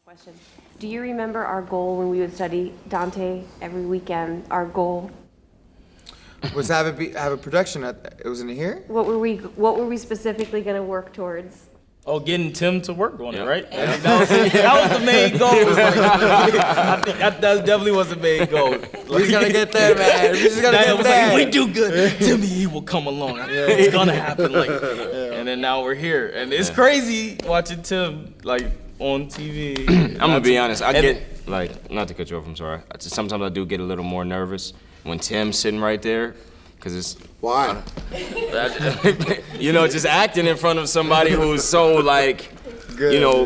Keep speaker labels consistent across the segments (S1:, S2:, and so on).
S1: Question. Do you remember our goal when we would study Dante every weekend? Our goal.
S2: Was to have a production it was in here?
S1: What were we specifically going to work towards?
S3: Oh, getting Tim to work on it, right? That was the main goal. I think that definitely was the main goal.
S2: We just gotta get there, man. We just gotta get there.
S3: Like, we do good. Timmy, he will come along. It's gonna happen. And then now we're here, and it's crazy watching Tim like on TV.
S4: I'm gonna be honest. I get not to cut you off. I'm sorry. Sometimes I do get a little more nervous when Tim's sitting right there. Cause it's
S5: why?
S4: Just acting in front of somebody who's so good.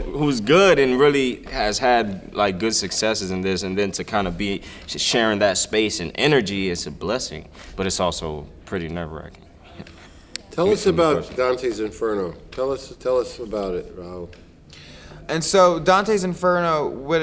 S4: Who's good and really has had good successes in this, and then to kind of be sharing that space and energy is a blessing, but it's also pretty nerve-wracking.
S5: Tell us about Dante's Inferno. Tell us about it, Raul.
S2: And so Dante's Inferno,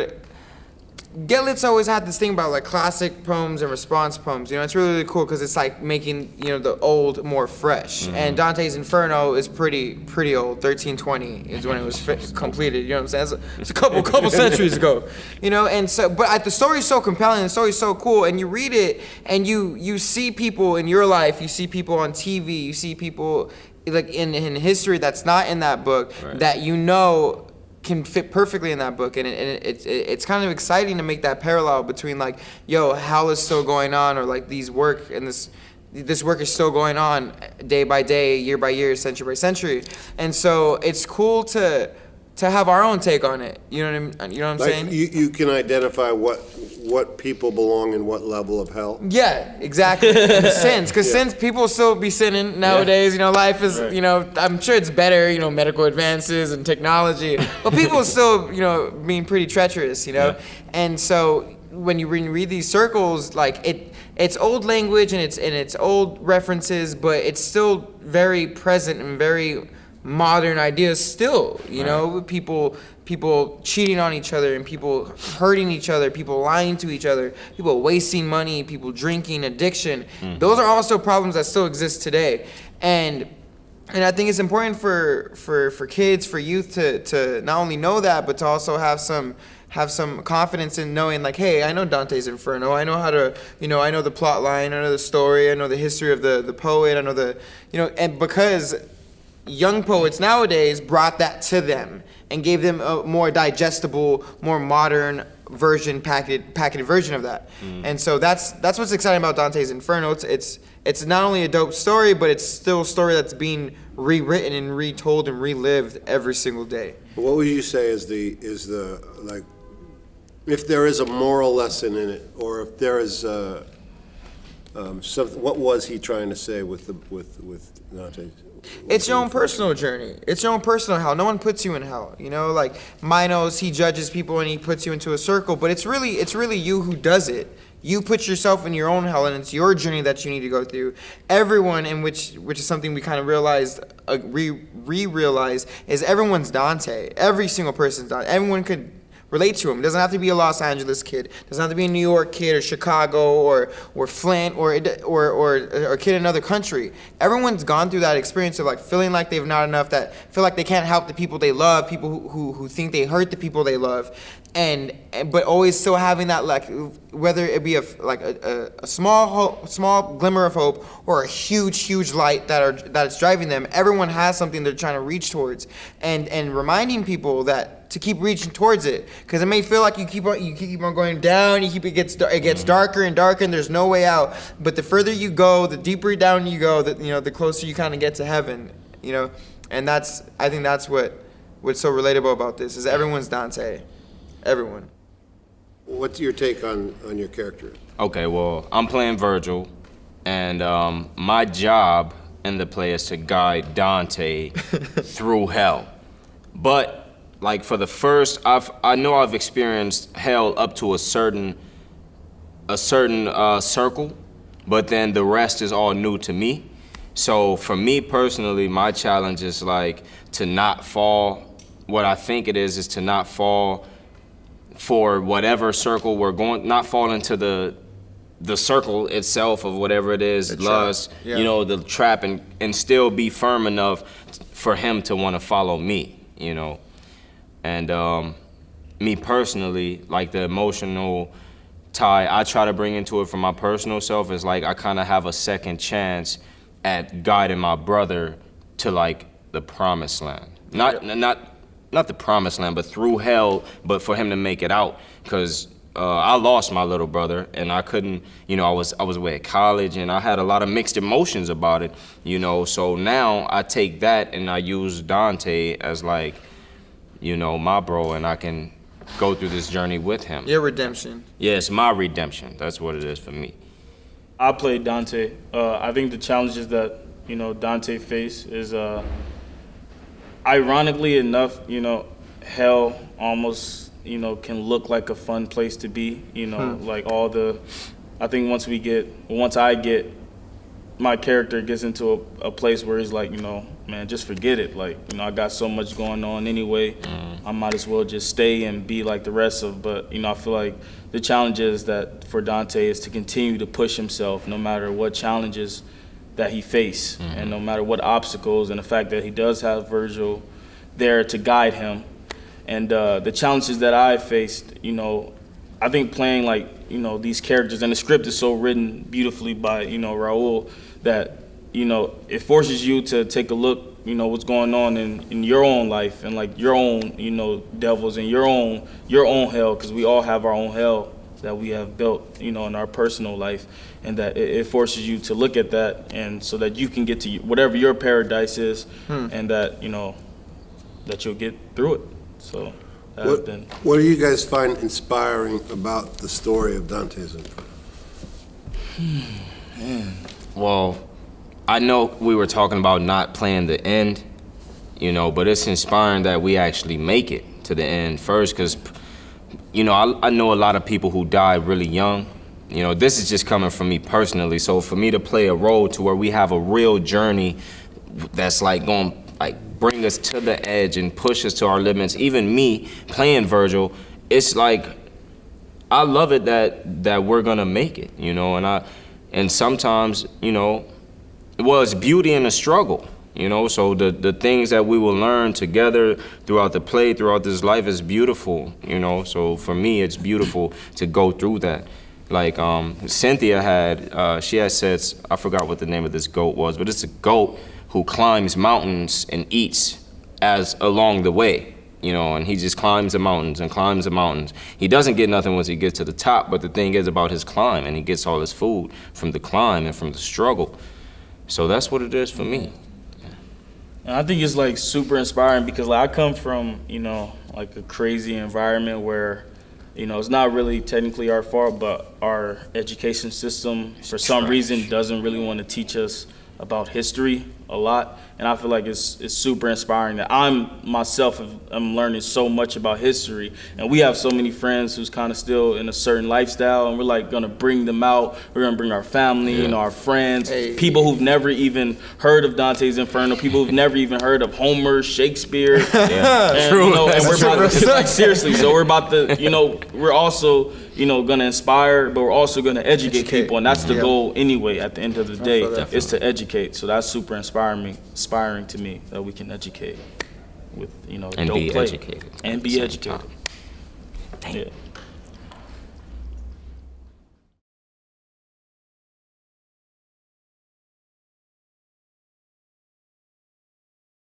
S2: Get-Lit's always had this thing about classic poems and response poems. It's really, really cool because it's making the old more fresh. Mm-hmm. And Dante's Inferno is pretty old. 1320 is when it was completed. You know what I'm saying? It's a couple centuries ago. And so but the story's so compelling. The story's so cool. And you read it and you see people in your life. You see people on TV. You see people in history that's not in that book, right, that can fit perfectly in that book, and it's kind of exciting to make that parallel between hell is still going on, or these work and this work is still going on day by day, year by year, century by century, and so it's cool to have our own take on it. You know what I'm saying?
S5: You can identify what people belong in what level of hell.
S2: Yeah, exactly. Sins, because sins, people still be sinning nowadays. Life is, right. I'm sure it's better, medical advances and technology, but people still, being pretty treacherous, Yeah. And so when you read these circles, it's old language and it's old references, but it's still very present and very modern ideas still, people cheating on each other and people hurting each other, people lying to each other, people wasting money, people drinking, addiction. Mm-hmm. Those are also problems that still exist today. And I think it's important for kids, for youth to not only know that, but to also have some confidence in knowing hey, I know Dante's Inferno. I know how to, I know the plot line, I know the story, I know the history of the poet, I know and because young poets nowadays brought that to them and gave them a more digestible, more modern version, packaged version of that. Mm. And so that's what's exciting about Dante's Inferno. It's not only a dope story, but it's still a story that's being rewritten and retold and relived every single day.
S5: What would you say is the if there is a moral lesson in it, or if there is what was he trying to say with Dante?
S2: It's your own personal journey. It's your own personal hell. No one puts you in hell. Minos, he judges people and he puts you into a circle, but it's really you who does it. You put yourself in your own hell, and it's your journey that you need to go through. Everyone, in which is something we kind of realized, realized, is everyone's Dante. Every single person's Dante. Everyone could relate to him. It doesn't have to be a Los Angeles kid. It doesn't have to be a New York kid or Chicago or Flint or a kid in another country. Everyone's gone through that experience of feeling like they've not enough, that feel like they can't help the people they love, people who think they hurt the people they love, but always still having that whether it be a small glimmer of hope or a huge light that's driving them. Everyone has something they're trying to reach towards, and reminding people that to keep reaching towards it, because it may feel like you keep on going down. It gets darker and darker, and there's no way out. But the further you go, the deeper down you go, the closer you kind of get to heaven. And I think that's what's so relatable about this is everyone's Dante, everyone.
S5: What's your take on your character?
S4: Okay, well, I'm playing Virgil, and my job in the play is to guide Dante through hell, but. For the first, I know I've experienced hell up to a certain circle, but then the rest is all new to me. So for me personally, my challenge is to not fall. What I think it is to not fall for whatever circle we're going, not fall into the circle itself of whatever it is, lust, the trap, and still be firm enough for him to want to follow me, And me personally, like the emotional tie I try to bring into it from my personal self is like I kind of have a second chance at guiding my brother to like the promised land. Not the promised land, but through hell, but for him to make it out. Because I lost my little brother, and I couldn't, you know, I was away at college, and I had a lot of mixed emotions about it, you know. So now I take that and I use Dante as like, you know, my bro, and I can go through this journey with him.
S2: Your redemption.
S4: Yeah, it's my redemption. That's what it is for me.
S3: I played Dante. I think the challenges that, you know, Dante faced is, ironically enough, you know, hell almost, you know, can look like a fun place to be, you know, like I think once my character gets into a place where he's like, you know, man, just forget it. Like, you know, I got so much going on anyway. I might as well just stay and be like the rest of, but, you know, I feel like the challenge is that for Dante is to continue to push himself no matter what challenges that he faced and no matter what obstacles, and the fact that he does have Virgil there to guide him. And the challenges that I faced, you know, I think playing like, you know, these characters, and the script is so written beautifully by, you know, Raul, that, you know, it forces you to take a look, you know, what's going on in your own life and like your own, you know, devils and your own hell, because we all have our own hell that we have built, you know, in our personal life, and that it forces you to look at that, and so that you can get to whatever your paradise is, and that, you know, that you'll get through it. So that has been.
S5: What do you guys find inspiring about the story of Dante's Inferno?
S4: Well, I know we were talking about not playing the end, you know, but it's inspiring that we actually make it to the end first, because, you know, I know a lot of people who die really young. You know, this is just coming from me personally. So for me to play a role to where we have a real journey that's like going, like, bring us to the edge and push us to our limits. Even me playing Virgil, it's like, I love it that we're gonna make it, you know, and sometimes, you know, well, it's beauty in the struggle, you know, so the things that we will learn together throughout the play, throughout this life is beautiful, you know, so for me, it's beautiful to go through that. Like Cynthia she had said, I forgot what the name of this goat was, but it's a goat who climbs mountains and eats as along the way, you know, and he just climbs the mountains and climbs the mountains. He doesn't get nothing once he gets to the top, but the thing is about his climb, and he gets all his food from the climb and from the struggle. So that's what it is for me.
S3: And I think it's like super inspiring because like I come from, you know, like a crazy environment where, you know, it's not really technically our fault, but our education system for some reason doesn't really want to teach us about history a lot. And I feel like it's super inspiring that I'm learning so much about history. And we have so many friends who's kind of still in a certain lifestyle, and we're like gonna bring them out. We're gonna bring our family, you know, our friends, people who've never even heard of Dante's Inferno, people who've never even heard of Homer, Shakespeare. And, you know, and we're about to, like, seriously, so we're about to, you know, we're also, you know, gonna inspire, but we're also gonna educate people, and that's the goal anyway. At the end of the day, is to educate. So that's super inspiring to me that we can educate with, you know,
S4: And
S3: dope
S4: be
S3: play.
S4: educated.
S3: And be educated.
S4: Time.
S3: Yeah.